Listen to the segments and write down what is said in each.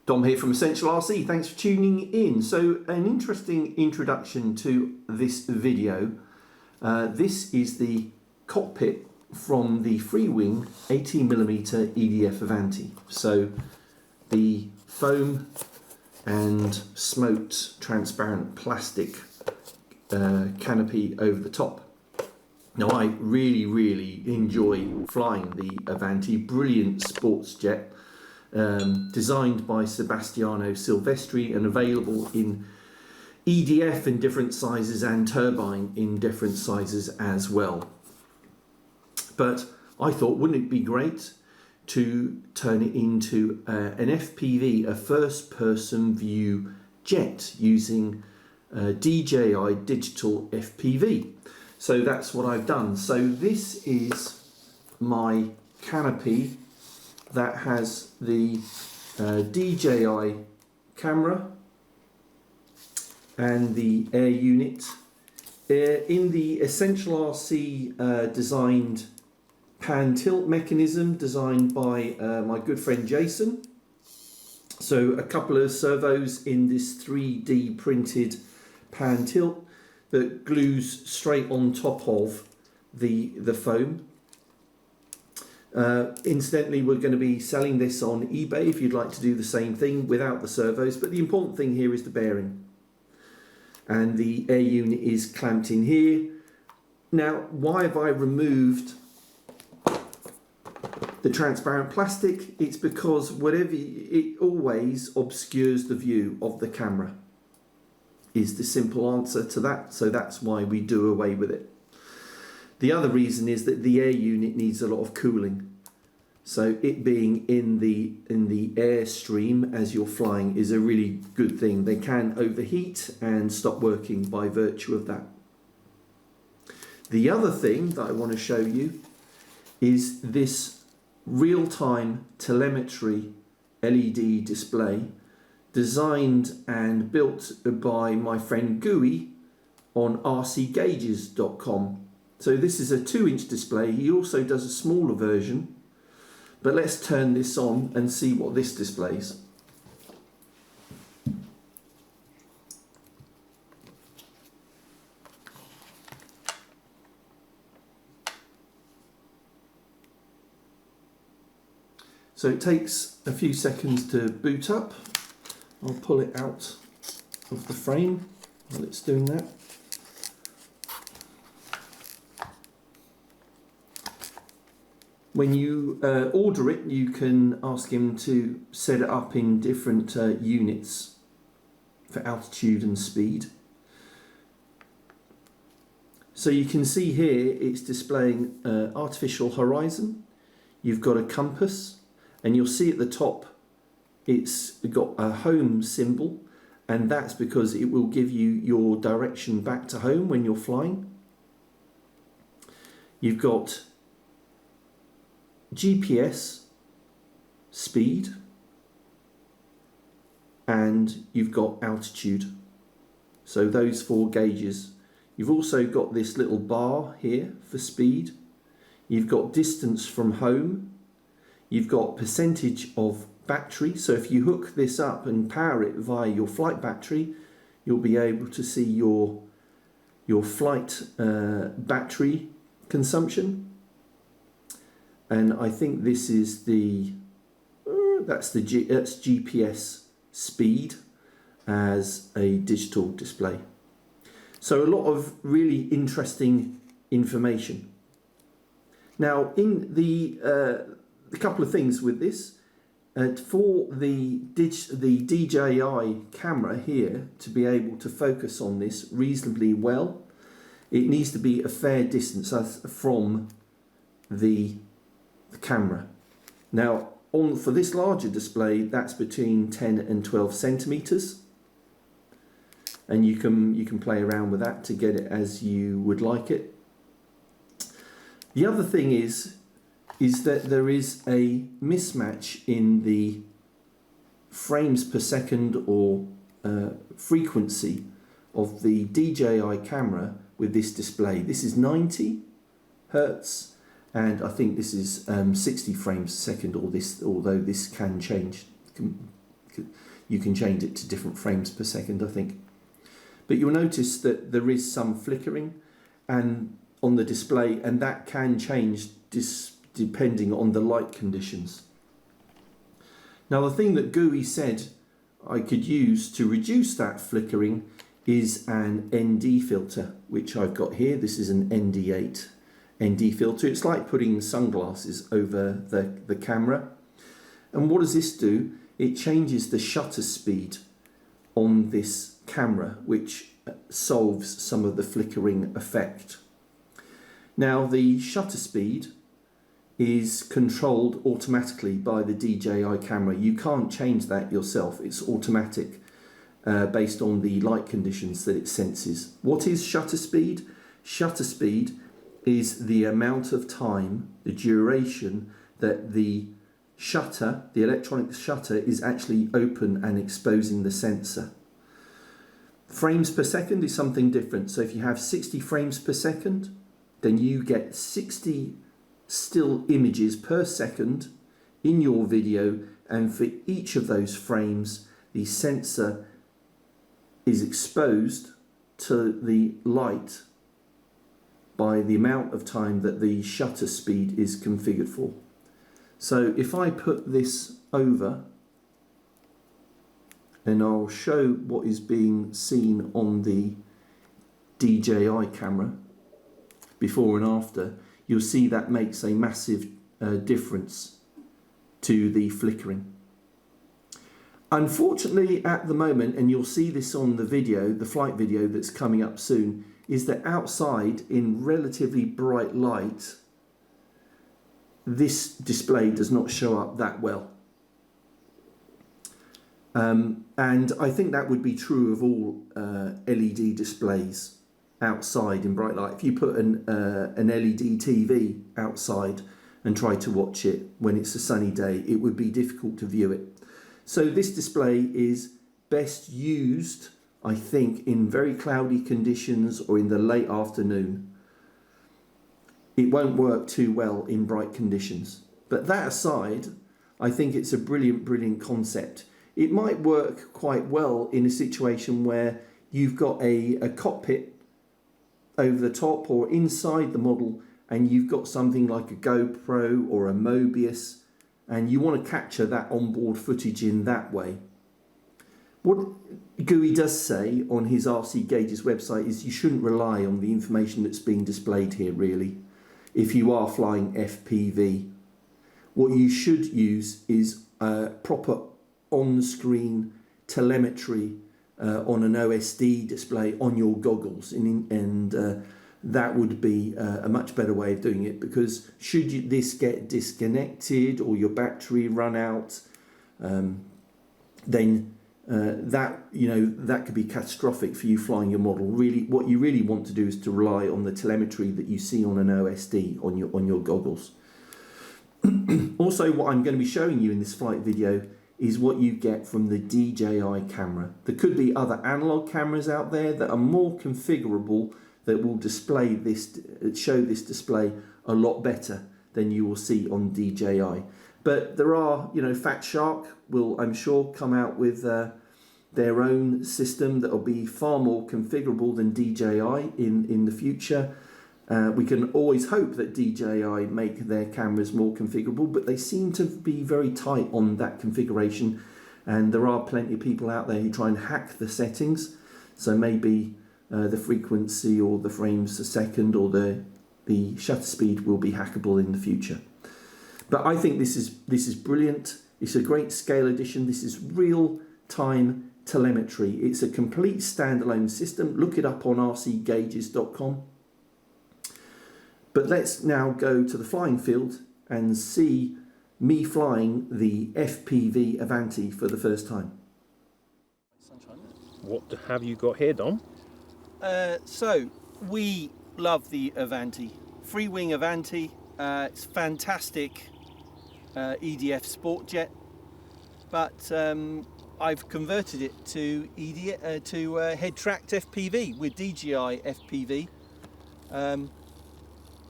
Dom here from Essential RC. Thanks for tuning in. So an interesting introduction to this video. This is the cockpit from the Freewing 18mm EDF Avanti. So the foam and smoked transparent plastic canopy over the top. Now I really enjoy flying the Avanti, brilliant sports jet. Designed by Sebastiano Silvestri and available in EDF in different sizes and turbine in different sizes as well. But I thought, wouldn't it be great to turn it into an FPV, a first-person view jet using DJI digital FPV. So that's what I've done. So this is my canopy that has the DJI camera and the air unit. In the Essential RC designed pan tilt mechanism designed by my good friend Jason. So a couple of servos in this 3D printed pan tilt that glues straight on top of the foam. Incidentally, we're going to be selling this on eBay if you'd like to do the same thing without the servos, but the important thing here is the bearing. And the air unit is clamped in here. Now, why have I removed the transparent plastic? It's because it always obscures the view of the camera, is the simple answer to that. So that's why we do away with it. The other reason is that the air unit needs a lot of cooling. So it being in the airstream as you're flying is a really good thing. They can overheat and stop working by virtue of that. The other thing that I want to show you is this real-time telemetry LED display designed and built by my friend Gooey on rcgauges.com. So this is a 2-inch display. He also does a smaller version, but let's turn this on and see what this displays. So it takes a few seconds to boot up. I'll pull it out of the frame while it's doing that. When you order it, you can ask him to set it up in different units for altitude and speed. So you can see here it's displaying artificial horizon. You've got a compass, and you'll see at the top it's got a home symbol, and that's because it will give you your direction back to home when you're flying. You've got GPS, speed, and you've got altitude. So those 4 gauges. You've also got this little bar here for speed. You've got distance from home. You've got percentage of battery. So if you hook this up and power it via your flight battery, you'll be able to see your flight battery consumption. And I think this is that's GPS speed as a digital display. So a lot of really interesting information. Now, in the couple of things with this, for the DJI camera here to be able to focus on this reasonably well, it needs to be a fair distance from the camera. Now for this larger display, that's between 10 and 12 centimeters, and you can play around with that to get it as you would like it. The other thing is that there is a mismatch in the frames per second or frequency of the DJI camera with this display. This is 90 hertz. And I think this is 60 frames a second, although this can change, You can change it to different frames per second, I think. But you'll notice that there is some flickering and on the display, and that can change depending on the light conditions. Now, the thing that GUI said I could use to reduce that flickering is an ND filter, which I've got here. This is an ND8 ND filter. It's like putting sunglasses over the camera. And what does this do? It changes the shutter speed on this camera, which solves some of the flickering effect. Now, the shutter speed is controlled automatically by the DJI camera. You can't change that yourself. It's automatic based on the light conditions that it senses. What is shutter speed? Shutter speed is the amount of time, the duration that the shutter, the electronic shutter, is actually open and exposing the sensor. Frames per second is something different. So if you have 60 frames per second, then you get 60 still images per second in your video, and for each of those frames the sensor is exposed to the light by the amount of time that the shutter speed is configured for. So if I put this over, and I'll show what is being seen on the DJI camera before and after, you'll see that makes a massive difference to the flickering. Unfortunately, at the moment, and you'll see this on the video, the flight video that's coming up soon, is that outside in relatively bright light, this display does not show up that well. And I think that would be true of all LED displays outside in bright light. If you put an LED TV outside and try to watch it when it's a sunny day, it would be difficult to view it. So this display is best used, I think, in very cloudy conditions or in the late afternoon. It won't work too well in bright conditions. But that aside, I think it's a brilliant concept. It might work quite well in a situation where you've got a cockpit over the top or inside the model, and you've got something like a GoPro or a Mobius, and you want to capture that onboard footage in that way. What GUI does say on his RC Gauges website is you shouldn't rely on the information that's being displayed here, really, if you are flying FPV. What you should use is proper on-screen telemetry on an OSD display on your goggles, and that would be a much better way of doing it, because should this get disconnected or your battery run out, then that could be catastrophic for you flying your model. Really, what you really want to do is to rely on the telemetry that you see on an OSD on your goggles. Also, what I'm going to be showing you in this flight video is what you get from the DJI camera. There could be other analog cameras out there that are more configurable, that will display this, show this display a lot better than you will see on DJI. But there are, FatShark will, I'm sure, come out with their own system that will be far more configurable than DJI in the future. We can always hope that DJI make their cameras more configurable, but they seem to be very tight on that configuration, and there are plenty of people out there who try and hack the settings. So maybe the frequency or the frames a second or the shutter speed will be hackable in the future. But I think this is brilliant. It's a great scale edition. This is real-time telemetry. It's a complete standalone system. Look it up on rcgauges.com. But let's now go to the flying field and see me flying the FPV Avanti for the first time. What have you got here, Dom? So we love the Avanti, Freewing Avanti. It's fantastic EDF sport jet, but I've converted it to head-tracked FPV with DJI FPV,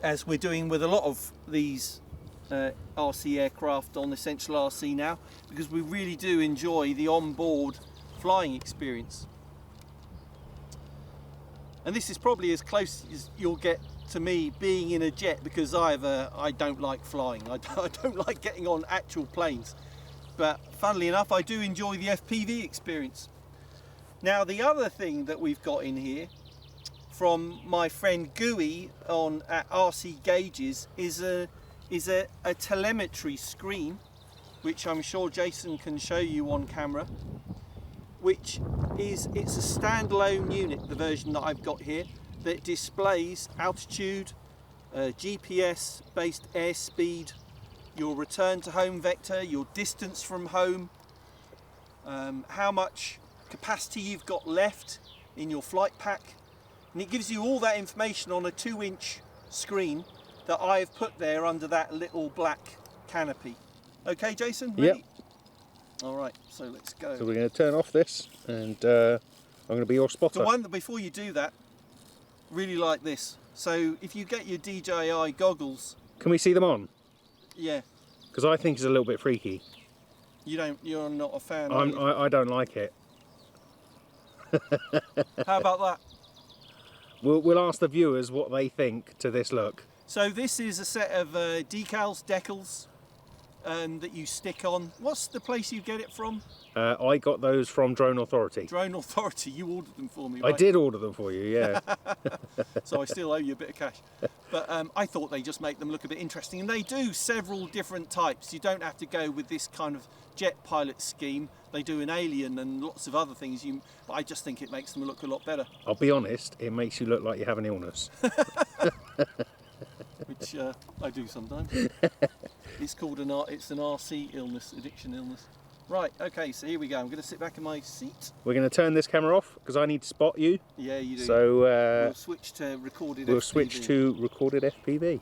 as we're doing with a lot of these RC aircraft on Essential RC now, because we really do enjoy the onboard flying experience. And this is probably as close as you'll get to me being in a jet, because I don't like flying. I don't like getting on actual planes. But funnily enough, I do enjoy the FPV experience. Now, the other thing that we've got in here from my friend Gooey at RC Gauges is a telemetry screen, which I'm sure Jason can show you on camera, it's a standalone unit, the version that I've got here, that displays altitude, GPS based airspeed, your return to home vector, your distance from home, how much capacity you've got left in your flight pack, and it gives you all that information on a 2-inch screen that I've put there under that little black canopy. Okay, Jason? Ready? Yep. All right, so let's go. So we're going to turn off this, and I'm going to be your spotter. The one that, before you do that, really like this. So if you get your DJI goggles, Can we see them on? yeah, Because I think it's a little bit freaky. you're not a fan. Are you? I don't like it. How about that? We'll ask the viewers what they think to this look. So this is a set of decals that you stick on. What's the place you get it from? I got those from Drone Authority. Drone Authority. You ordered them for me, right? I did order them for you, yeah. So I still owe you a bit of cash. But I thought they just make them look a bit interesting. And they do several different types. You don't have to go with this kind of jet pilot scheme. They do an alien and lots of other things. But I just think it makes them look a lot better. I'll be honest, it makes you look like you have an illness. Which I do sometimes. It's called an RC illness, addiction illness. Right, okay, so here we go. I'm going to sit back in my seat. We're going to turn this camera off because I need to spot you. Yeah, you do. So we'll switch to recorded we'll FPV. switch to recorded FPV.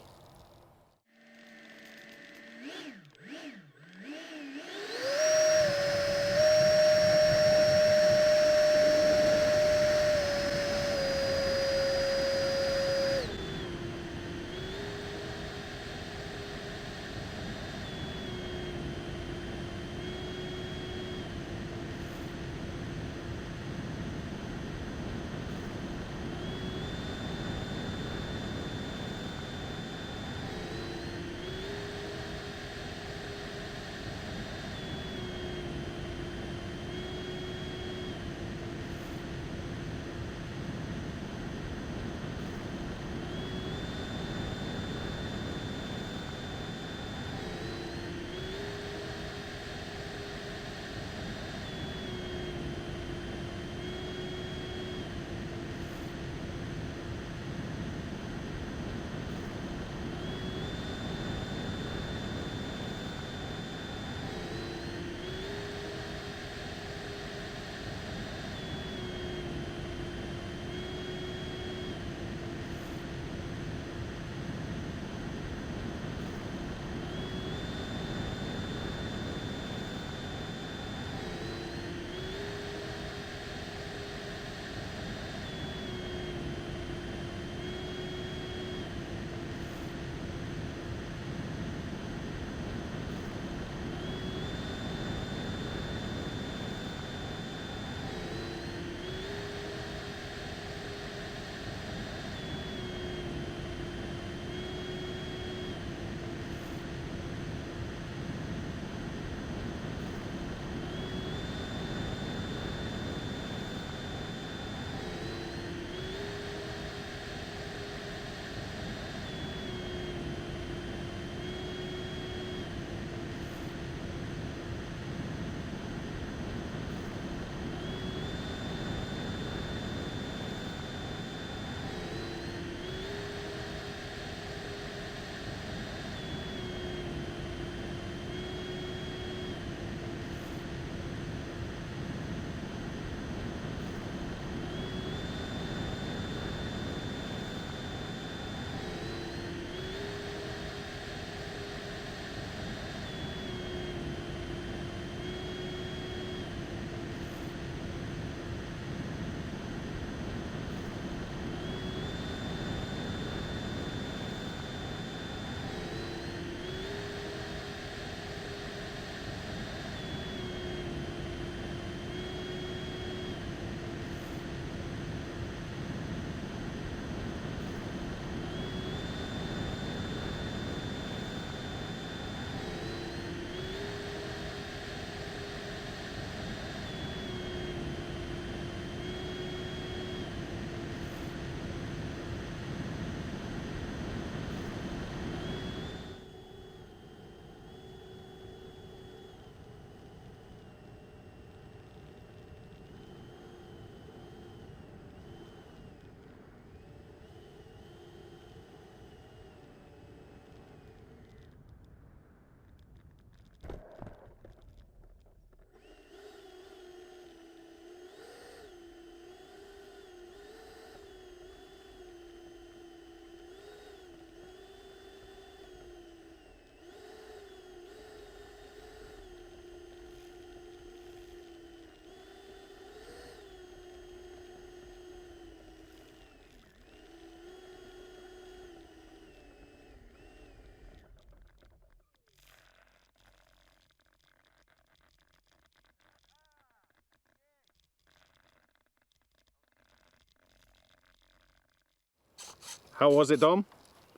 How was it, Dom?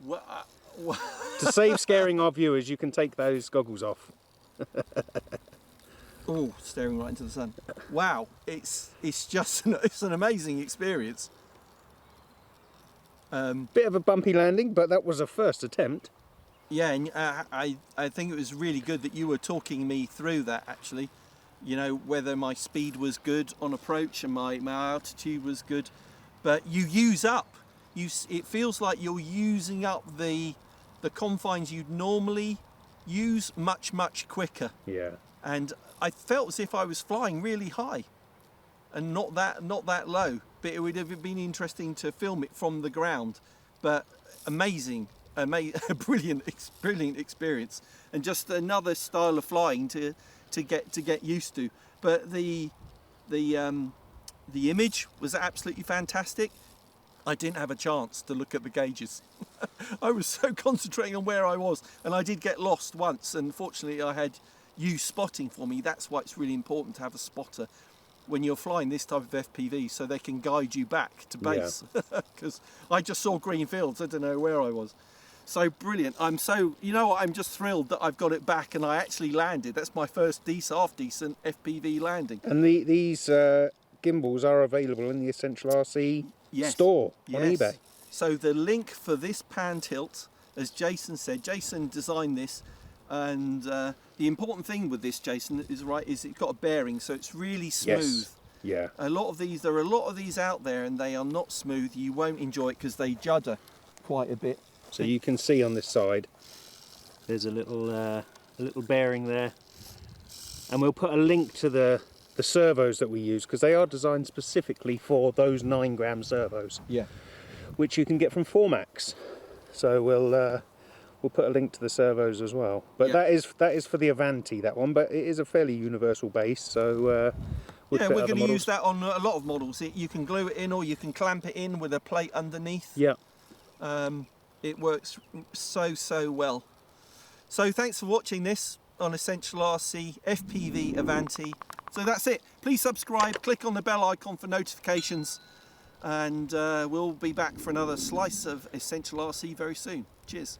Well, To save scaring our viewers, you can take those goggles off. oh, staring right into the sun. Wow, it's just it's an amazing experience. Bit of a bumpy landing, but that was a first attempt. Yeah, and I think it was really good that you were talking me through that, actually. You know, whether my speed was good on approach and my altitude was good. But you use up, it feels like you're using up the confines you'd normally use much quicker. Yeah. And I felt as if I was flying really high and not that low. But it would have been interesting to film it from the ground. But amazing, brilliant experience, and just another style of flying to get used to. But the image was absolutely fantastic. I didn't have a chance to look at the gauges. I was so concentrating on where I was, and I did get lost once, and fortunately I had you spotting for me. That's why it's really important to have a spotter when you're flying this type of FPV, so they can guide you back to base. Because I just saw green fields, I don't know where I was. So brilliant. I'm just thrilled that I've got it back and I actually landed. That's my first half decent FPV landing. And these gimbals are available in the Essential RC store on eBay. So the link for this pan tilt, as Jason said, Jason designed this, and the important thing with this, Jason, is it's got a bearing, so it's really smooth. Yes. Yeah. There are a lot of these out there, and they are not smooth. You won't enjoy it because they judder quite a bit. So you can see on this side, there's a little bearing there, and we'll put a link to the servos that we use, because they are designed specifically for those 9-gram servos. Yeah. Which you can get from Formax. So we'll put a link to the servos as well. But that is for the Avanti, that one. But it is a fairly universal base, so we're going to use that on a lot of models. You can glue it in, or you can clamp it in with a plate underneath. Yeah. It works so well. So thanks for watching this on Essential RC FPV Avanti. So that's it. Please subscribe, click on the bell icon for notifications, and we'll be back for another slice of Essential RC very soon. Cheers.